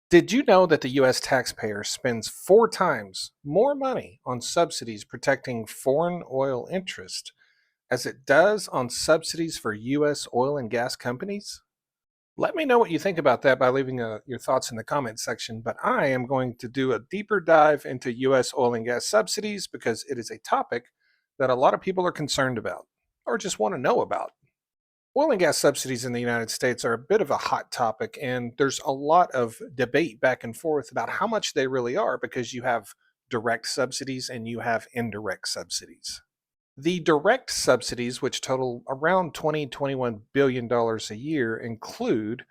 Did you know that the US taxpayer spends 4 times more money on subsidies protecting foreign oil interest as it does on subsidies for US oil and gas companies? Let me know what you think about that by leaving your thoughts in the comments section. But I am going to do a deeper dive into US oil and gas subsidies because it is a topic that a lot of people are concerned about or just want to know about. Oil and gas subsidies in the United States are a bit of a hot topic, and there's a lot of debate back and forth about how much they really are because you have direct subsidies and you have indirect subsidies. The direct subsidies, which total around $21 billion a year, include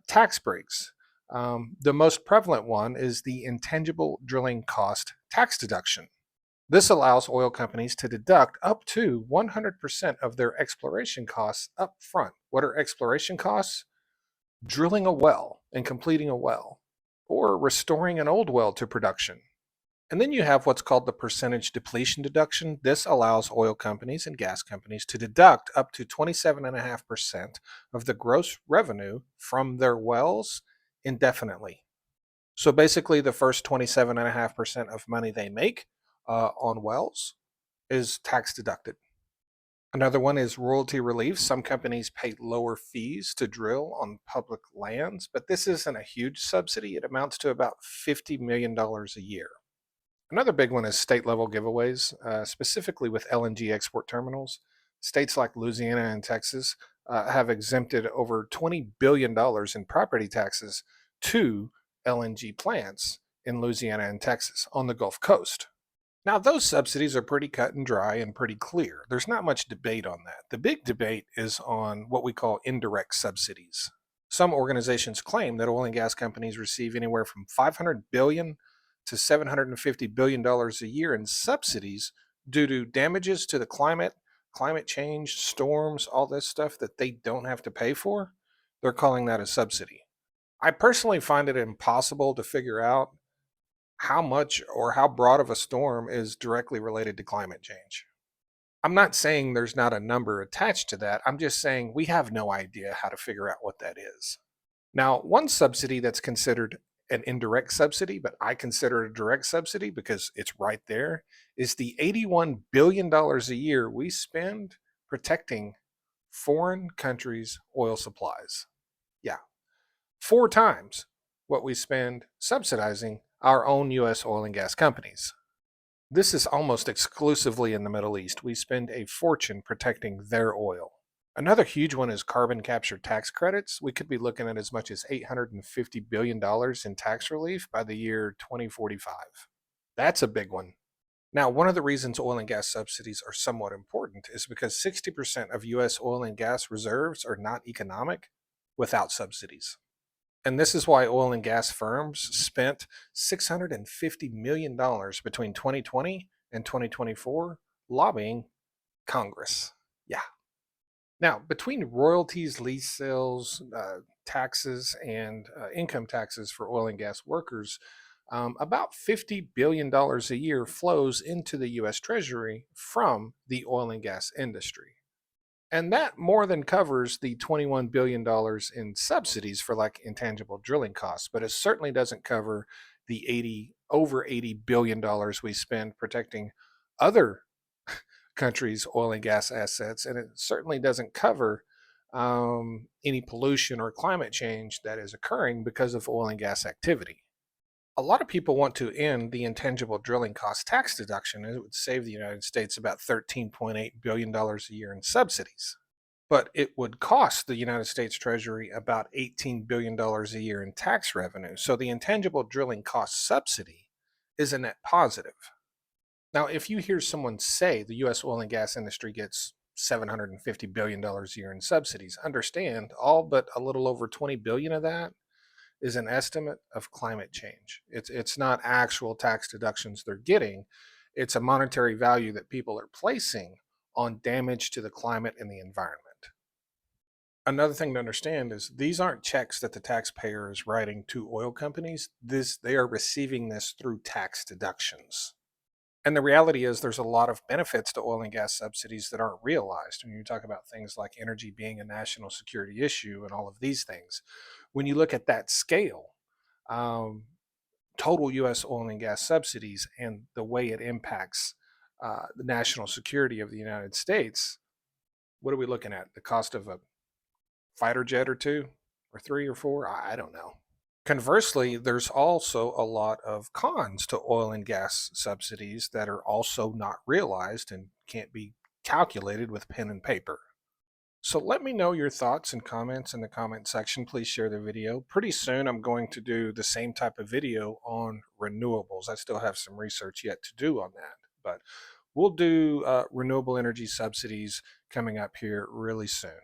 tax breaks. The most prevalent one is the intangible drilling cost tax deduction. This allows oil companies to deduct up to 100% of their exploration costs up front. What are exploration costs? Drilling a well and completing a well, or restoring an old well to production. And then you have what's called the percentage depletion deduction. This allows oil companies and gas companies to deduct up to 27.5% of the gross revenue from their wells indefinitely. So basically, the first 27.5% of money they make on wells is tax deducted. Another one is royalty relief. Some companies pay lower fees to drill on public lands, but this isn't a huge subsidy. It amounts to about $50 million a year. Another big one is state level giveaways, specifically with LNG export terminals. States like Louisiana and Texas have exempted over $20 billion in property taxes to LNG plants in Louisiana and Texas on the Gulf Coast. Now, those subsidies are pretty cut and dry and pretty clear. There's not much debate on that. The big debate is on what we call indirect subsidies. Some organizations claim that oil and gas companies receive anywhere from $500 billion to $750 billion a year in subsidies due to damages to the climate, climate change, storms, all this stuff that they don't have to pay for. They're calling that a subsidy. I personally find it impossible to figure out how much or how broad of a storm is directly related to climate change. I'm not saying there's not a number attached to that. I'm just saying we have no idea how to figure out what that is. Now, one subsidy that's considered an indirect subsidy, but I consider it a direct subsidy because it's right there, is the $81 billion a year we spend protecting foreign countries' oil supplies. Yeah, 4 times what we spend subsidizing our own US oil and gas companies. This is almost exclusively in the Middle East. We spend a fortune protecting their oil. Another huge one is carbon capture tax credits. We could be looking at as much as $850 billion in tax relief by the year 2045. That's a big one. Now, one of the reasons oil and gas subsidies are somewhat important is because 60% of US oil and gas reserves are not economic without subsidies. And this is why oil and gas firms spent $650 million between 2020 and 2024 lobbying Congress. Yeah. Now, between royalties, lease sales, taxes, and income taxes for oil and gas workers, about $50 billion a year flows into the US Treasury from the oil and gas industry. And that more than covers the $21 billion in subsidies for like intangible drilling costs, but it certainly doesn't cover the over $80 billion we spend protecting other countries' oil and gas assets. And it certainly doesn't cover any pollution or climate change that is occurring because of oil and gas activity. A lot of people want to end the intangible drilling cost tax deduction. It would save the United States about $13.8 billion a year in subsidies. But it would cost the United States Treasury about $18 billion a year in tax revenue. So the intangible drilling cost subsidy is a net positive. Now, if you hear someone say the U.S. oil and gas industry gets $750 billion a year in subsidies, understand all but a little over 20 billion of that is an estimate of climate change. It's not actual tax deductions they're getting. It's a monetary value that people are placing on damage to the climate and the environment. Another thing to understand is these aren't checks that the taxpayer is writing to oil companies. They are receiving this through tax deductions. And the reality is there's a lot of benefits to oil and gas subsidies that aren't realized when you talk about things like energy being a national security issue and all of these things. When you look at that scale, um, total U.S. oil and gas subsidies and the way it impacts the national security of the United States, what are we looking at? The cost of a fighter jet or two, or three or four? I don't know. Conversely, there's also a lot of cons to oil and gas subsidies that are also not realized and can't be calculated with pen and paper. So let me know your thoughts and comments in the comment section. Please share the video. Pretty soon, I'm going to do the same type of video on renewables. I still have some research yet to do on that, but we'll do renewable energy subsidies coming up here really soon.